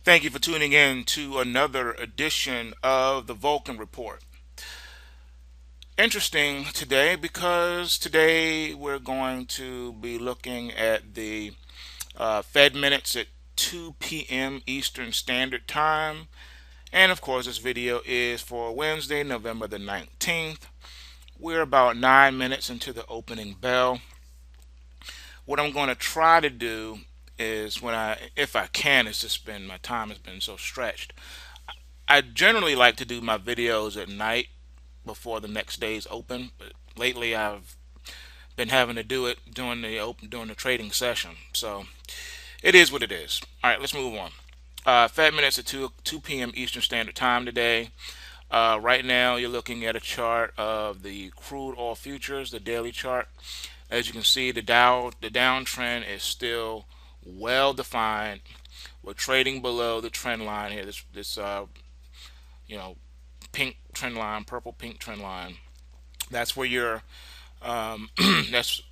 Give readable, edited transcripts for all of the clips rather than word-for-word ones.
Thank you for tuning in to another edition of the Vulcan Report. Interesting today because today we're going to be looking at the Fed minutes at 2 p.m. Eastern Standard Time. And of course, this video is for Wednesday, November the 19th. We're about 9 minutes into the opening bell. What I'm going to try to do is if I can, it's just been, my time has been so stretched. I generally like to do my videos at night before the next day's open, but lately I've been having to do it during the trading session. So it is what it is. All right, let's move on. Fed minutes at 2 p.m. Eastern Standard Time today. Right now, you're looking at a chart of the crude oil futures, the daily chart. As you can see, the downtrend is still well defined. We're trading below the trend line here. This you know pink trend line, purple pink trend line. That's where your that's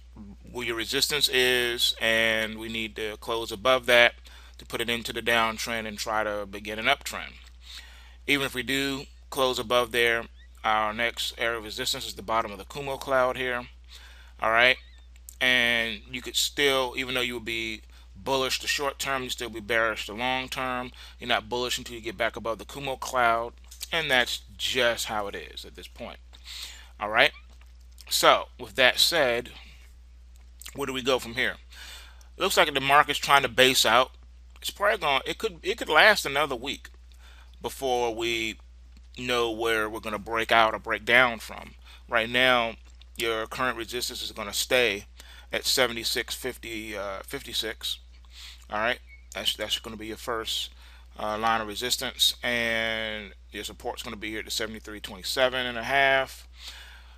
where your resistance is, and we need to close above that to put it into the downtrend and try to begin an uptrend. Even if we do close above there, our next area of resistance is the bottom of the Kumo cloud here. All right, and you could still, even though you would be bullish the short term, you still be bearish the long term. You're not bullish until you get back above the Kumo cloud, and that's just how it is at this point. All right. So with that said, where do we go from here? It looks like the market's trying to base out. It's probably going. It could last another week before we know where we're going to break out or break down from. Right now, your current resistance is going to stay at 76.50, 56. All right, that's going to be your first line of resistance, and your support's going to be here at the 73.27 and a half.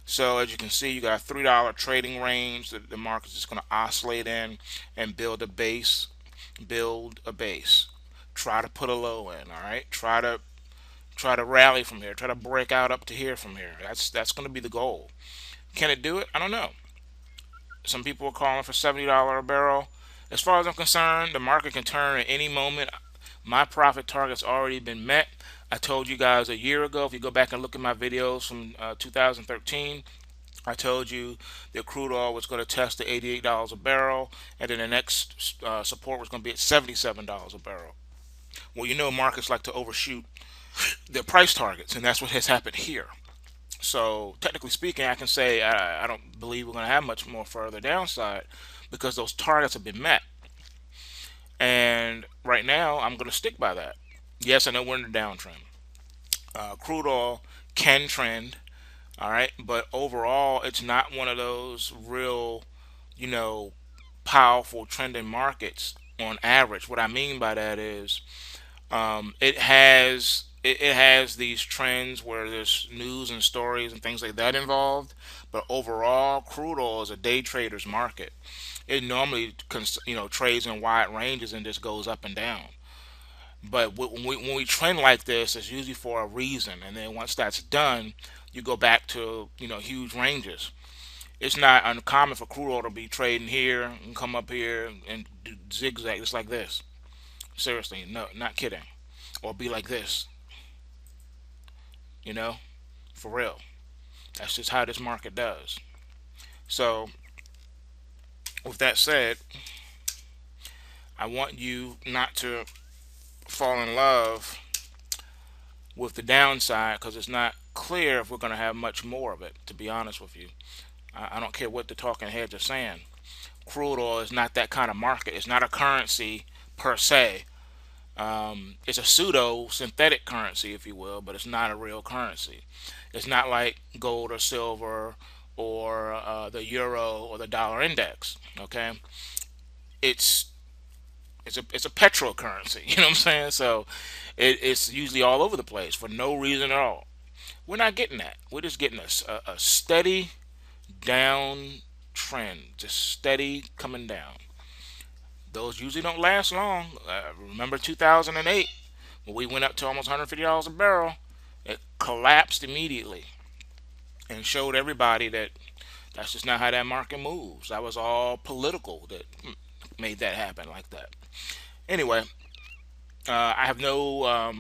So as you can see, you got a $3 trading range that the market's just going to oscillate in and build a base. Build a base. Try to put a low in. All right. Try to rally from here. Try to break out up to here from here. That's going to be the goal. Can it do it? I don't know. Some people are calling for $70 a barrel. As far as I'm concerned, the market can turn at any moment. My profit target's already been met. I told you guys a year ago, if you go back and look at my videos from 2013, I told you that crude oil was going to test the $88 a barrel, and then the next support was going to be at $77 a barrel. Well, you know markets like to overshoot their price targets, and that's what has happened here. So technically speaking, I can say I don't believe we're going to have much more further downside because those targets have been met. And right now, I'm going to stick by that. Yes, I know we're in the downtrend. Crude oil can trend, all right, but overall, it's not one of those real, you know, powerful trending markets on average. What I mean by that is it has these trends where there's news and stories and things like that involved, but overall, crude oil is a day trader's market. It normally trades in wide ranges and just goes up and down. But when we trend like this, it's usually for a reason, and then once that's done, you go back to huge ranges. It's not uncommon for crude oil to be trading here and come up here and do zigzag just like this. Seriously, no, not kidding. Or be like this, you know, for real. That's just how this market does. So, with that said, I want you not to fall in love with the downside because it's not clear if we're going to have much more of it, to be honest with you. I don't care what the talking heads are saying. Crude oil is not that kind of market. It's not a currency per se. It's a pseudo synthetic currency, if you will, but it's not a real currency. It's not like gold or silver or the euro or the dollar index. Okay, it's it's a petrol currency. You know what I'm saying? So it's usually all over the place for no reason at all. We're not getting that. We're just getting a steady down trend, just steady coming down. Those usually don't last long. Remember 2008 when we went up to almost $150 a barrel? It collapsed immediately and showed everybody that that's just not how that market moves. That was all political that made that happen like that. Anyway, I have no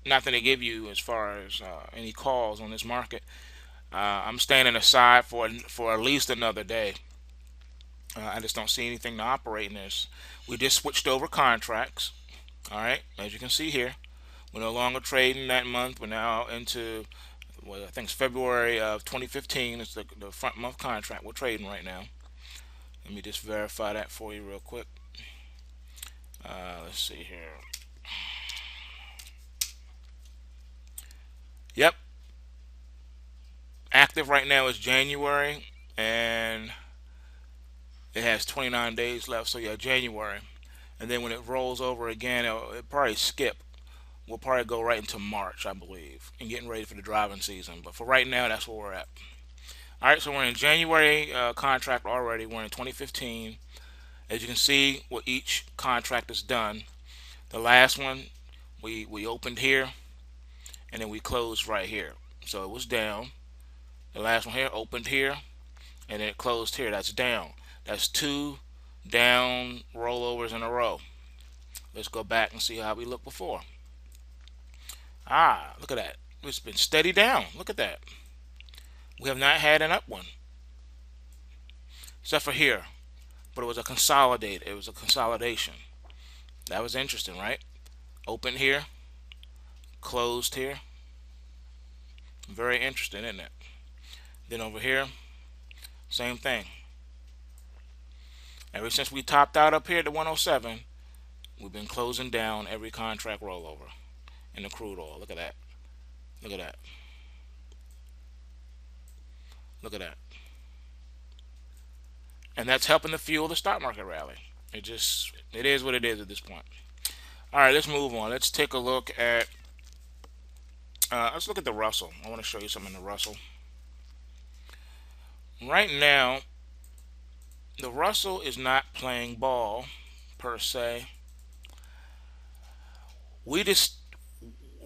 nothing to give you as far as any calls on this market. I'm standing aside for at least another day. I just don't see anything to operate in this. We just switched over contracts. All right, as you can see here, we're no longer trading that month. We're now into, well, I think it's February of 2015. It's the front month contract we're trading right now. Let me just verify that for you real quick. Let's see here. Yep, active right now is January, and it has 29 days left. So yeah, January, and then when it rolls over again, it'll probably skip. We'll probably go right into March, I believe, and getting ready for the driving season. But for right now, that's where we're at. All right, so we're in January contract already. We're in 2015. As you can see, what each contract is done. The last one, we opened here, and then we closed right here. So it was down. The last one here opened here, and then it closed here. That's down. That's two down rollovers in a row. Let's go back and see how we looked before. Ah, look at that. It's been steady down. Look at that. We have not had an up one, except for here. But it was a consolidate. It was a consolidation. That was interesting, right? Open here, closed here. Very interesting, isn't it? Then over here, same thing. Ever since we topped out up here at the 107, we've been closing down every contract rollover in the crude oil. Look at that. Look at that. Look at that. And that's helping to fuel the stock market rally. It is what it is at this point. All right, let's move on. Let's look at the Russell. I want to show you something in the Russell. Right now, the Russell is not playing ball per se. We just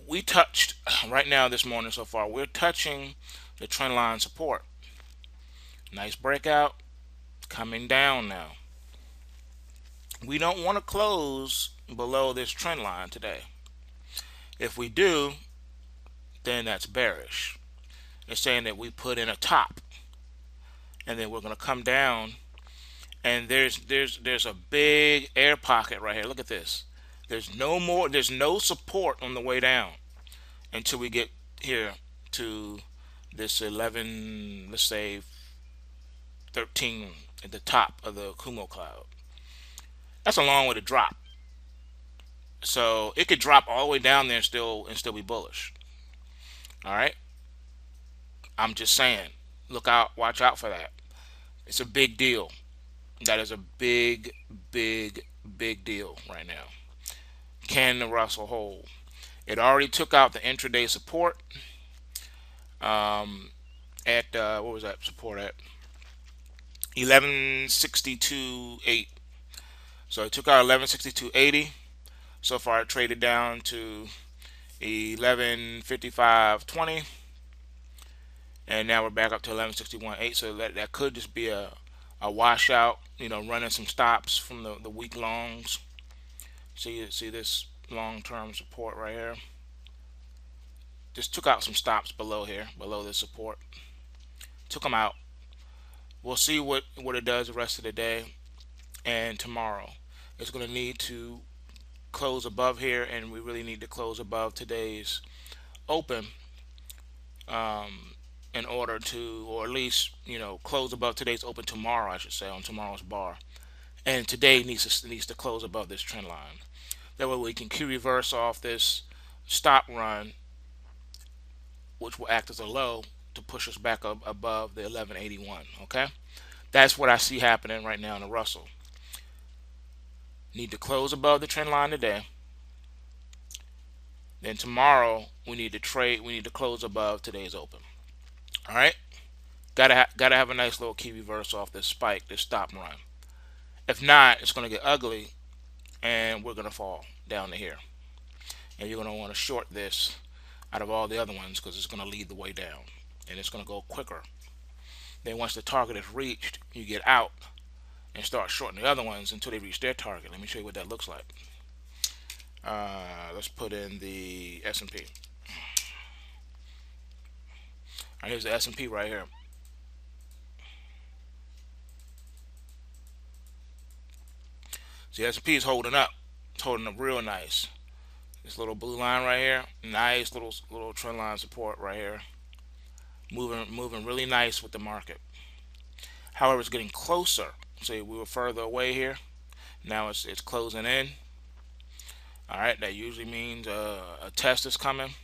we touched right now this morning so far. We're touching the trend line support. Nice breakout, coming down now. We don't want to close below this trend line today. If we do, then that's bearish. It's saying that we put in a top, and then we're going to come down, and there's a big air pocket right here. Look at this. There's no support on the way down until we get here to this 11, let's say 13 at the top of the Kumo cloud. That's a long way to drop. So it could drop all the way down there and still be bullish. All right. I'm just saying, look out, watch out for that. It's a big deal. That is a big, big, big deal right now. Can the Russell hold? It already took out the intraday support at what was that support at 1162.8. So it took out 1162.80. So far, it traded down to 1155.20, and now we're back up to 1161.8. So that could just be a washout. Running some stops from the week longs. See this long term support right here. Just took out some stops below here, below this support. Took them out. We'll see what it does the rest of the day and tomorrow. It's going to need to close above here, and we really need to close above today's open in order to, or at least close above today's open tomorrow, I should say, on tomorrow's bar. And today needs to close above this trend line. That way we can key reverse off this stop run, which will act as a low to push us back up above the 1181. Okay, that's what I see happening right now in the Russell. Need to close above the trend line today. Then tomorrow we need to trade. We need to close above today's open. All right, gotta have a nice little key reverse off this spike, this stop run. If not, it's gonna get ugly, and we're gonna fall down to here. And you're gonna want to short this out of all the other ones because it's gonna lead the way down, and it's gonna go quicker. Then once the target is reached, you get out and start shorting the other ones until they reach their target. Let me show you what that looks like. Let's put in the S&P. All right, here's the S&P right here. See, S&P is holding up. It's holding up real nice. This little blue line right here, nice little trend line support right here. Moving really nice with the market. However, it's getting closer. See, we were further away here. Now it's closing in. All right, that usually means a test is coming.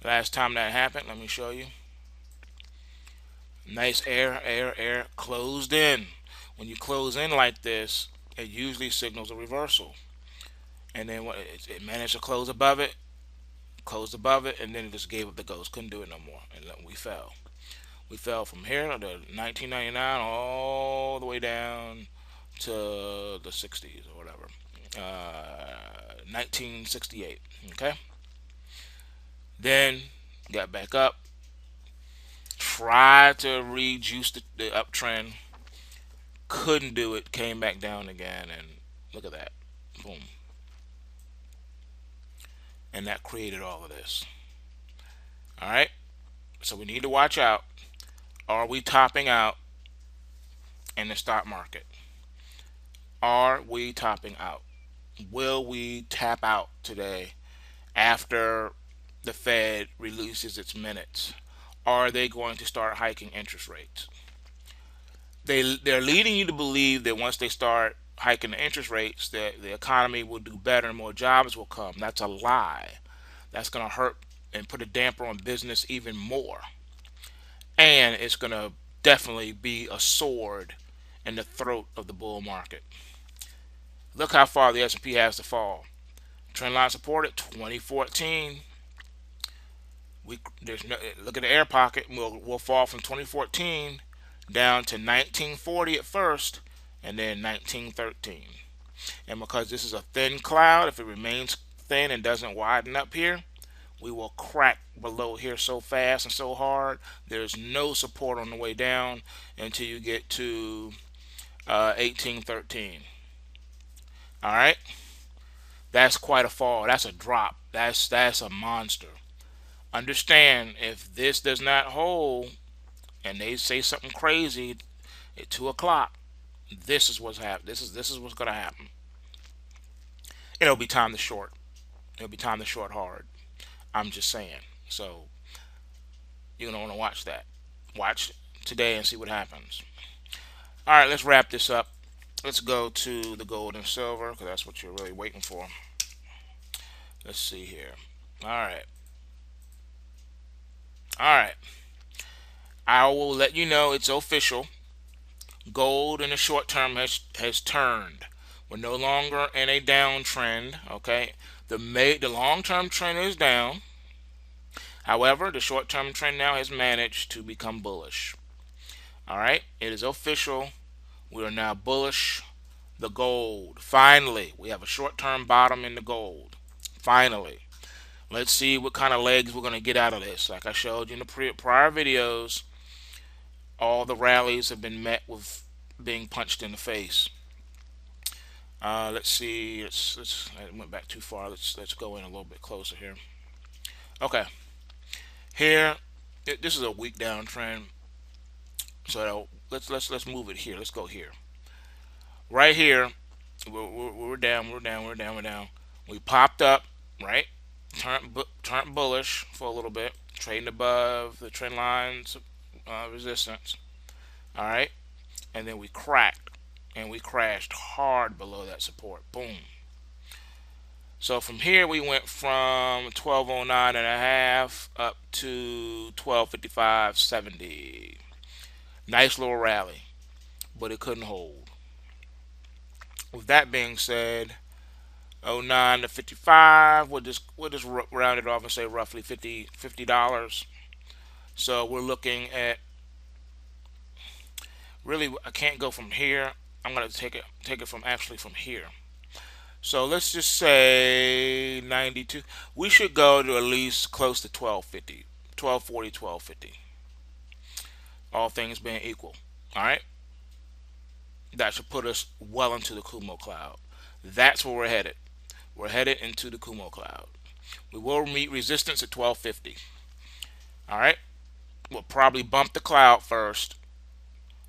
Last time that happened, let me show you. Nice air, closed in. When you close in like this, it usually signals a reversal. And then what it managed to closed above it, and then it just gave up the ghost. Couldn't do it no more, and we fell. We fell from here to 1999 all the way down to the 60s or whatever. 1968. Okay. Then got back up, tried to rejuice the uptrend, couldn't do it, came back down again, and look at that. Boom. And that created all of this. All right. So we need to watch out. Are we topping out in the stock market? Are we topping out? Will we tap out today after the Fed releases its minutes? Are they going to start hiking interest rates? They're leading you to believe that once they start hiking the interest rates, that the economy will do better and more jobs will come. That's a lie. That's going to hurt and put a damper on business even more. And it's going to definitely be a sword in the throat of the bull market. Look how far the S&P has to fall. Trendline support at 2014. Look at the air pocket. We'll fall from 2014 down to 1940 at first, and then 1913. And because this is a thin cloud, if it remains thin and doesn't widen up here, we will crack below here so fast and so hard. There's no support on the way down until you get to 1813. All right, that's quite a fall. That's a drop. That's a monster. Understand, if this does not hold and they say something crazy at 2 o'clock, this is what's happening. This is what's going to happen. It'll be time to short. It'll be time to short hard. I'm just saying. So you're gonna want to watch that. Watch today and see what happens. All right, let's wrap this up. Let's go to the gold and silver because that's what you're really waiting for. Let's see here. All right. All right. I will let you know it's official. Gold in the short term has turned. We're no longer in a downtrend. Okay. The long term trend is down. However, the short term trend now has managed to become bullish. All right. It is official. We are now bullish. The gold. Finally, we have a short term bottom in the gold. Finally. Let's see what kind of legs we're going to get out of this. Like I showed you in the prior videos, all the rallies have been met with being punched in the face. Let's see. I went back too far. Let's go in a little bit closer here. Okay. Here, this is a weak downtrend. So let's move it here. Let's go here. Right here, we're down. We're down. We popped up, right? Turned bullish for a little bit, trading above the trend lines resistance. All right, and then we cracked and we crashed hard below that support. Boom. So from here we went from 1209 and a half up to 1255.70. Nice little rally, but it couldn't hold. With that being said, '09 to 55, we'll just round it off and say roughly $50. So we're looking at, really, I can't go from here. I'm gonna take it from actually from here. So let's just say 92. We should go to at least close to 1250, 1240, 1250. All things being equal. All right. That should put us well into the Kumo cloud. That's where we're headed. We're headed into the Kumo cloud. We will meet resistance at 1250. All right. We'll probably bump the cloud first,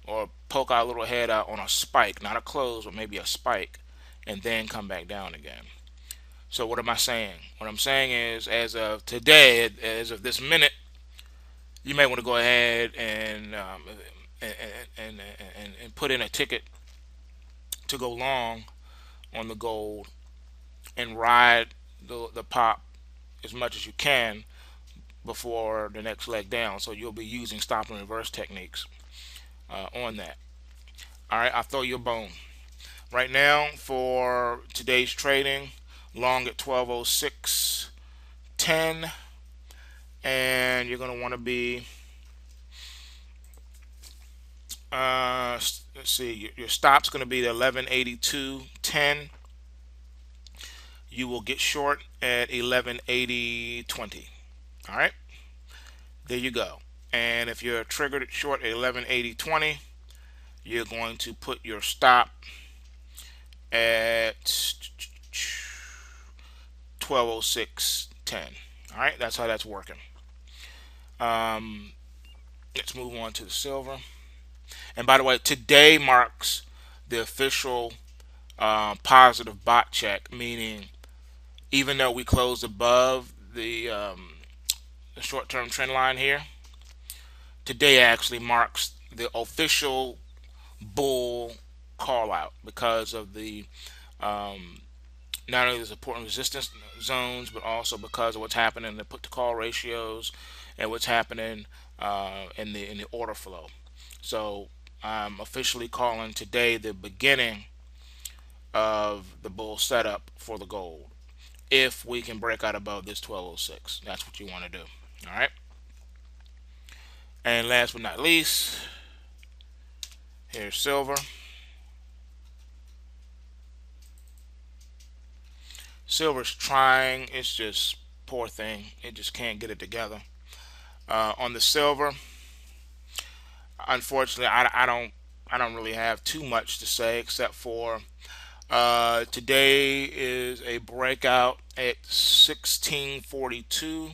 or poke our little head out on a spike, not a close, but maybe a spike, and then come back down again. So what am I saying? What I'm saying is, as of today, as of this minute, you may want to go ahead and, and put in a ticket to go long on the gold and ride the pop as much as you can before the next leg down. So you'll be using stop and reverse techniques on that. All right, I'll throw you a bone. Right now for today's trading, long at 1206.10, and you're going to want to be let's see, your stop's going to be the 1182.10. You will get short at 1180.20. All right, there you go. And if you're triggered at short at 1180.20, you're going to put your stop at 1206.10. All right, that's how that's working. Let's move on to the silver. And by the way, today marks the official positive bot check, meaning even though we closed above the short-term trend line here, today actually marks the official bull call out because of the not only the support and resistance zones, but also because of what's happening in the put to call ratios and what's happening in the order flow. So I'm officially calling today the beginning of the bull setup for the gold. If we can break out above this 1206, that's what you want to do. All right. And last but not least, here's silver. Silver's trying. It's just poor thing. It just can't get it together. On the silver, unfortunately, I don't really have too much to say except for today is a breakout at 1642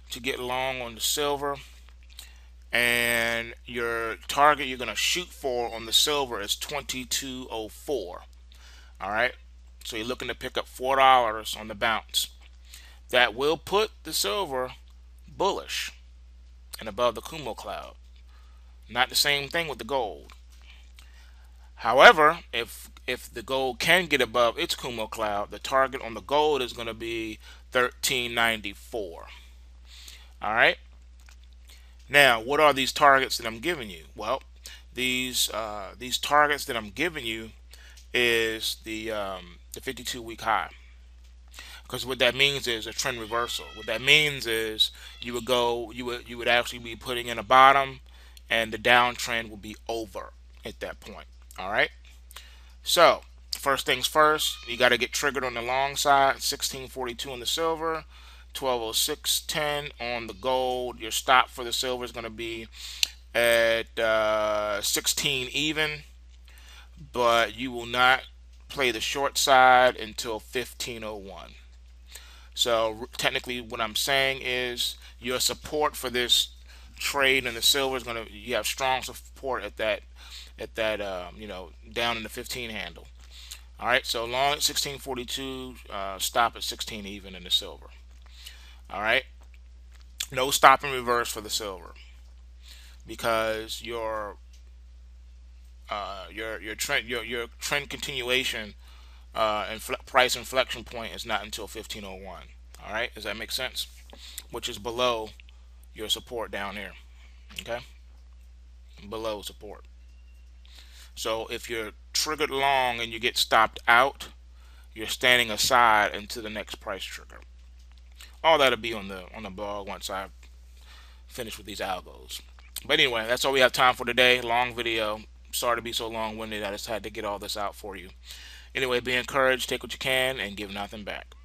to get long on the silver, and your target you're going to shoot for on the silver is 2204. All right, so you're looking to pick up $4 on the bounce. That will put the silver bullish and above the Kumo cloud. Not the same thing with the gold. However, if the gold can get above its Kumo cloud, the target on the gold is going to be 1394. All right. Now, what are these targets that I'm giving you? Well, these targets that I'm giving you is the 52-week high. Because what that means is a trend reversal. What that means is you would actually be putting in a bottom, and the downtrend will be over at that point. All right. So first things first, you got to get triggered on the long side. 1642 on the silver, 1206.10 on the gold. Your stop for the silver is going to be at 16 even, but you will not play the short side until 1501. So technically what I'm saying is your support for this trade in the silver is going to, you have strong support at that down in the 15 handle. All right, so long at 1642, stop at 16 even in the silver. All right, no stop and reverse for the silver because your trend continuation and price inflection point is not until 1501. All right, does that make sense? Which is below your support down here. Okay, below support. So if you're triggered long and you get stopped out, you're standing aside into the next price trigger. All that'll be on the blog once I finish with these algos. But anyway, that's all we have time for today. Long video. Sorry to be so long-winded. I just had to get all this out for you. Anyway, be encouraged, take what you can, and give nothing back.